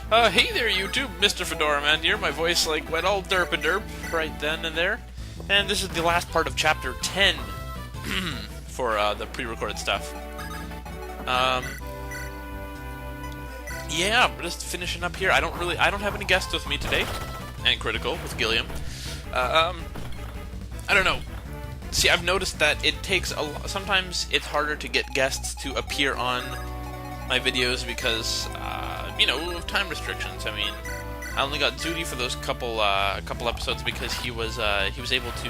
Hey there, YouTube, Mr. Fedora Man here. My voice, like, went all derp-a-derp right then and there. And this is the last part of Chapter 10 for the pre-recorded stuff. Yeah, we're just finishing up here. I don't have any guests with me today. And Critical with Gilliam. I don't know. See, I've noticed that it takes sometimes it's harder to get guests to appear on my videos because, you know, of time restrictions. I mean, I only got Zudi for those couple episodes because he was able to.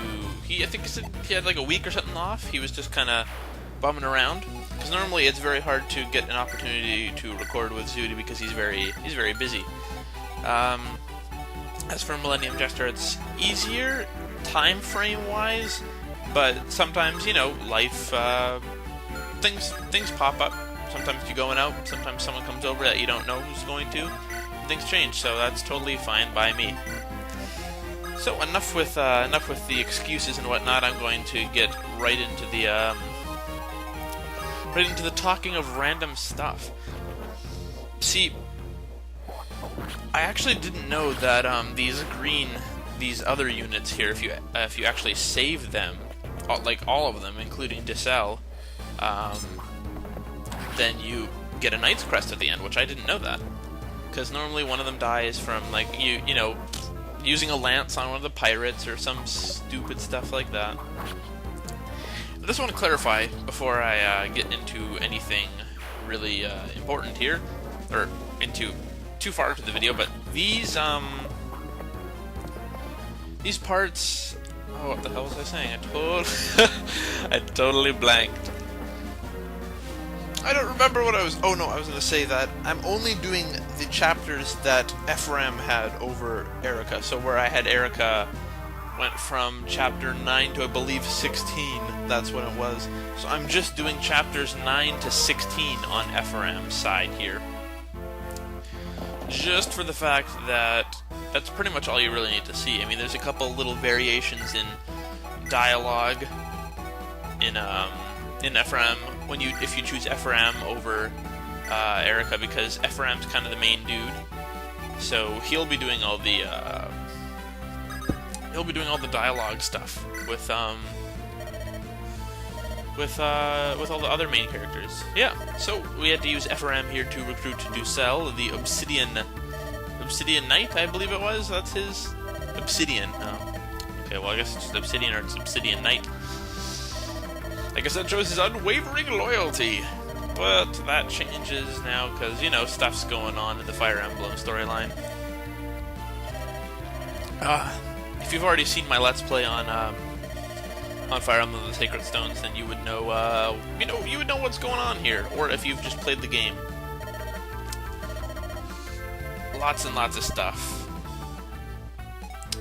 I think he said he had like a week or something off. He was just kind of bumming around because normally it's very hard to get an opportunity to record with Zudi because he's very busy. As for Millennium Jester, it's easier time frame wise, but sometimes, you know, life things pop up. Sometimes you're going out, sometimes someone comes over that you don't know who's going to, and things change, so that's totally fine by me. So enough with the excuses and whatnot. I'm going to get right into the talking of random stuff. See, I actually didn't know that these other units here, if you actually save them, like all of them, including Dissel, then you get a Knight's Crest at the end, which I didn't know that. Because normally one of them dies from, like, you know, using a lance on one of the pirates or some stupid stuff like that. I just want to clarify before I get into anything really important here, or into too far into the video, but these parts... Oh, what the hell was I saying? I totally blanked. I don't remember what I was... Oh no, I was going to say that I'm only doing the chapters that Ephraim had over Erica. So where I had Erica went from chapter 9 to, I believe, 16. That's when it was. So I'm just doing chapters 9 to 16 on Ephraim's side here. Just for the fact that that's pretty much all you really need to see. I mean, there's a couple little variations in dialogue in Ephraim if you choose Ephraim over Erica, because Ephraim's kind of the main dude, so he'll be doing all the dialogue stuff with all the other main characters. Yeah, so we had to use Ephraim here to recruit Dissel, the Obsidian Knight, I believe it was. That's his Obsidian. Oh. Okay, well I guess it's just Obsidian or it's Obsidian Knight. I guess that shows his unwavering loyalty. But that changes now because, you know, stuff's going on in the Fire Emblem storyline. If you've already seen my Let's Play on Fire Emblem: The Sacred Stones, then you would know, you would know what's going on here. Or if you've just played the game. Lots and lots of stuff.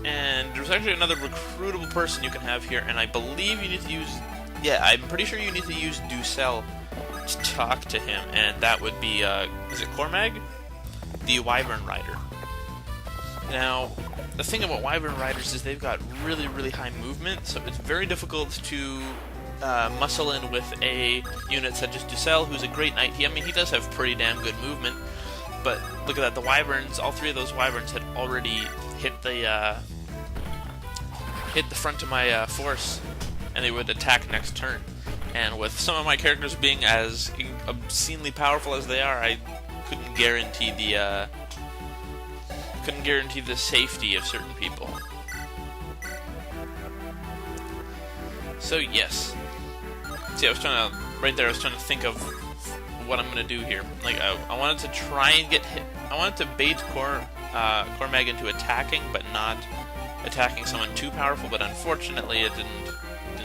And there's actually another recruitable person you can have here, and I believe you need to use... Yeah, I'm pretty sure you need to use Dissel to talk to him, and that would be, is it Cormag? The Wyvern Rider. Now, the thing about Wyvern Riders is they've got really, really high movement, so it's very difficult to muscle in with a unit such as Dissel, who's a great knight. I mean, he does have pretty damn good movement, but look at that, the Wyverns, all three of those Wyverns had already hit the front of my force, and they would attack next turn. And with some of my characters being as obscenely powerful as they are, I couldn't guarantee the safety of certain people. So yes. See, I was trying to think of what I'm gonna do here. Like, I wanted to try and get hit. I wanted to bait Cormag into attacking, but not attacking someone too powerful. But unfortunately, it didn't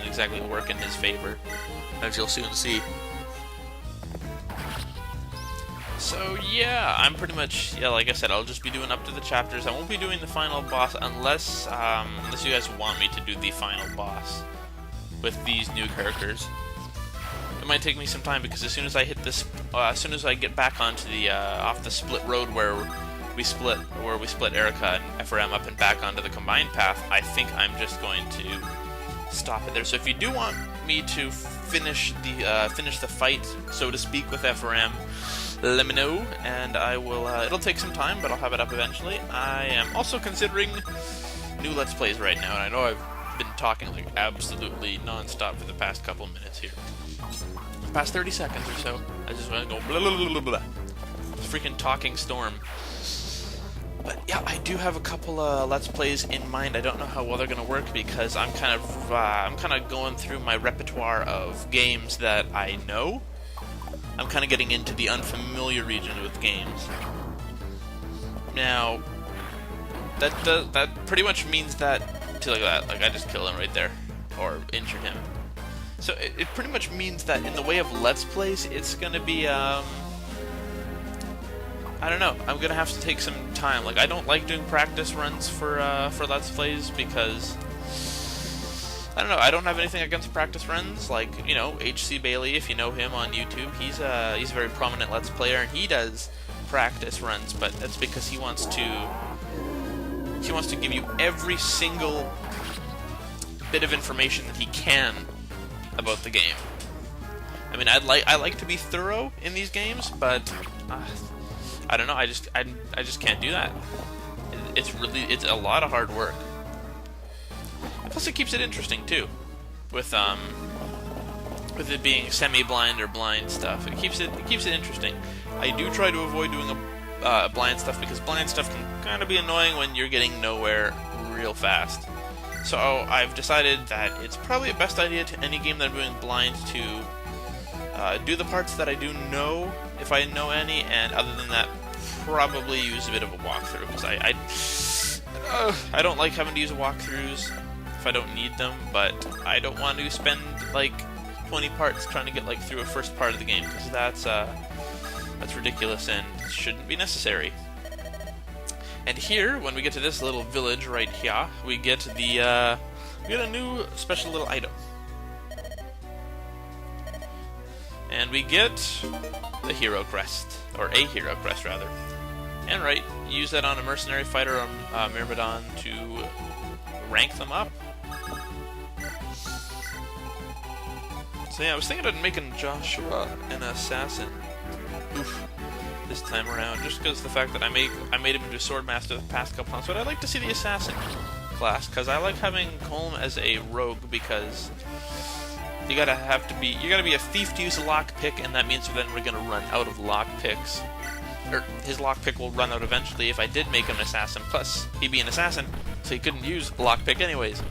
exactly work in his favor, as you'll soon see. So yeah, I'm pretty much, yeah, like I said, I'll just be doing up to the chapters. I won't be doing the final boss unless you guys want me to do the final boss with these new characters. It might take me some time because as soon as I hit this, as soon as I get back onto the off the split road where we split Erica and Ephraim up and back onto the combined path, I think I'm just going to stop it there. So if you do want me to finish the fight, so to speak, with Ephraim, let me know, and I will, it'll take some time, but I'll have it up eventually. I am also considering new Let's Plays right now, and I know I've been talking like absolutely non-stop for the past couple minutes here. The past 30 seconds or so. I just want to go blah, blah, blah, blah, blah. Freaking talking storm. But yeah, I do have a couple Let's Plays in mind. I don't know how well they're gonna work because I'm kind of going through my repertoire of games that I know. I'm kind of getting into the unfamiliar region with games. Now, that pretty much means that like that, like I just killed him right there, or injured him. So it pretty much means that in the way of Let's Plays, it's gonna be I don't know. I'm gonna have to take some time. Like, I don't like doing practice runs for Let's Plays because I don't know. I don't have anything against practice runs. Like, you know, H.C. Bailey, if you know him on YouTube, he's a very prominent Let's Player, and he does practice runs. But that's because he wants to give you every single bit of information that he can about the game. I mean, I like to be thorough in these games, but I don't know. I just can't do that. It's a lot of hard work. And plus, it keeps it interesting too, with it being semi-blind or blind stuff. It keeps it interesting. I do try to avoid doing blind stuff because blind stuff can kind of be annoying when you're getting nowhere real fast. So I've decided that it's probably a best idea to any game that I'm doing blind to do the parts that I do know, if I know any, and other than that, probably use a bit of a walkthrough, because I don't like having to use walkthroughs if I don't need them, but I don't want to spend like 20 parts trying to get like through a first part of the game, because that's ridiculous and shouldn't be necessary. And here, when we get to this little village right here, we get a new special little item. And we get the hero crest, or a hero crest rather. And right, use that on a mercenary fighter or Myrmidon to rank them up. So yeah, I was thinking about making Joshua an assassin. Oof. This time around, just because the fact that I made him into a swordmaster the past couple times, but I'd like to see the assassin class, because I like having Colm as a rogue, because you gotta be a thief to use a lockpick, and that means then we're gonna run out of lockpicks. Or his lockpick will run out eventually if I did make him an assassin. Plus, he'd be an assassin, so he couldn't use a lockpick anyways.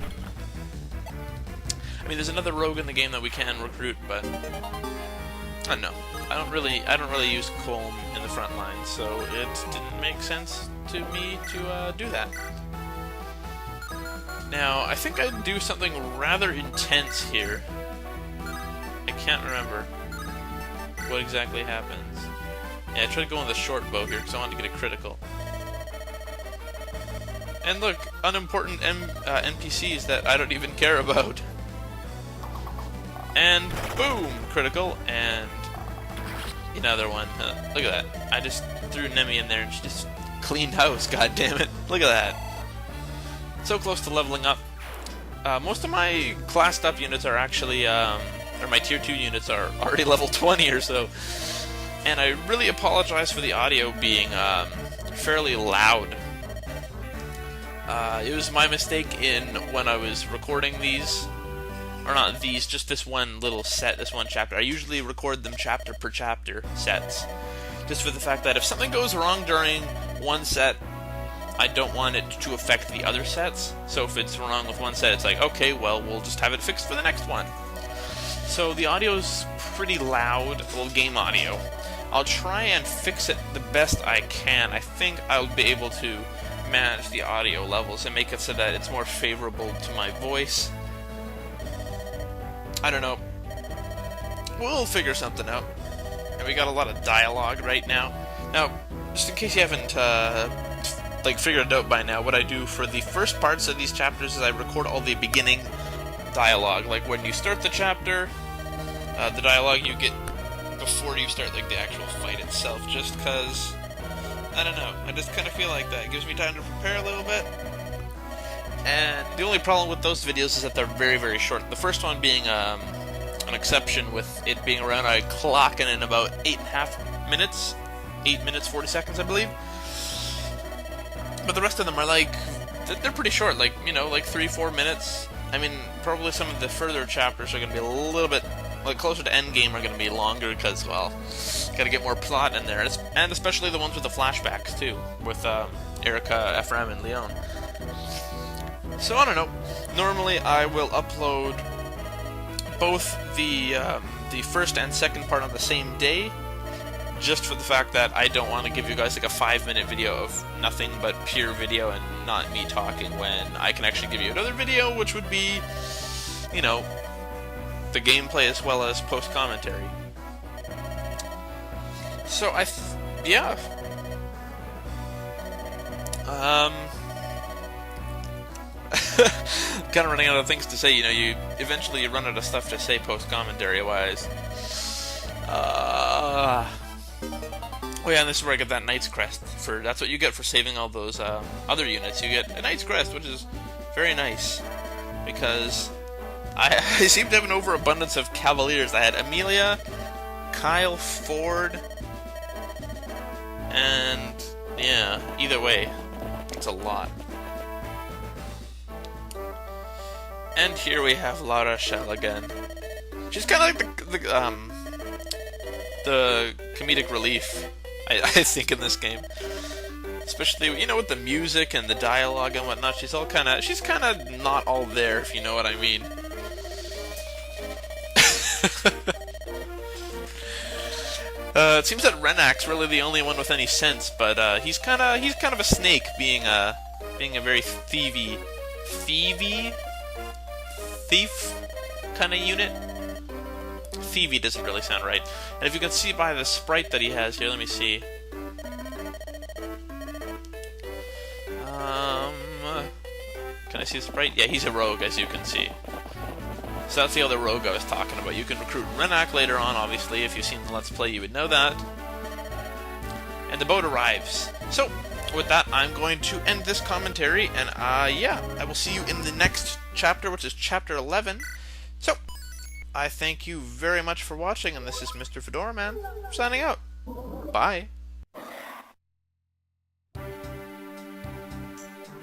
I mean, there's another rogue in the game that we can recruit, but I don't know. I don't really use Colm in the front line, so it didn't make sense to me to do that. Now, I think I'd do something rather intense here. I can't remember what exactly happens. Yeah, I tried to go on the short bow here because I wanted to get a critical. And look, unimportant NPCs that I don't even care about. And boom, critical, and another one. Look at that. I just threw Nemi in there and she just cleaned house, god damn it. Look at that. So close to leveling up. Most of my classed up units are actually, or my tier 2 units are already level 20 or so. And I really apologize for the audio being fairly loud. It was my mistake when I was recording these. Or not these, just this one little set, this one chapter. I usually record them chapter per chapter sets. Just for the fact that if something goes wrong during one set, I don't want it to affect the other sets. So if it's wrong with one set, it's like, okay, well, we'll just have it fixed for the next one. So the audio's pretty loud, well, game audio. I'll try and fix it the best I can. I think I'll be able to manage the audio levels and make it so that it's more favorable to my voice. I don't know. We'll figure something out. And we got a lot of dialogue right now. Now, just in case you haven't figured it out by now, what I do for the first parts of these chapters is I record all the beginning dialogue. Like when you start the chapter, the dialogue you get before you start like the actual fight itself. Just because, I don't know, I just kind of feel like that. It gives me time to prepare a little bit. And the only problem with those videos is that they're very, very short. The first one being an exception with it being around, I clock in about 8.5 minutes, 8 minutes 40 seconds, I believe. But the rest of them are like, they're pretty short, like, you know, like 3-4 minutes. I mean, probably some of the further chapters are going to be a little bit, like, closer to endgame are going to be longer, because, well, gotta get more plot in there. And especially the ones with the flashbacks, too, with Erica, Ephraim, and Leon. So, I don't know. Normally, I will upload both the first and second part on the same day, just for the fact that I don't want to give you guys like a 5-minute video of nothing but pure video and not me talking, when I can actually give you another video, which would be, you know, the gameplay as well as post-commentary. So, yeah. Kind of running out of things to say, you know, you eventually run out of stuff to say post-commentary wise. Oh yeah, and this is where I get that Knight's Crest. That's what you get for saving all those other units. You get a Knight's Crest, which is very nice, because I seem to have an overabundance of Cavaliers. I had Amelia, Kyle, Ford, and yeah, either way, it's a lot. And here we have Lara Shell again. She's kind of like the comedic relief, I think, in this game. Especially, you know, with the music and the dialogue and whatnot. She's kind of not all there, if you know what I mean. It seems that Renac's really the only one with any sense, but he's kind of a snake, being a very thief kind of unit. Thievy doesn't really sound right. And if you can see by the sprite that he has here, let me see. Can I see the sprite? Yeah, he's a rogue, as you can see. So that's the other rogue I was talking about. You can recruit Renac later on, obviously. If you've seen the Let's Play, you would know that. And the boat arrives. So, with that, I'm going to end this commentary, and yeah, I will see you in the next chapter, which is chapter 11. So, I thank you very much for watching, and this is Mr. Fedora Man, signing out. Bye.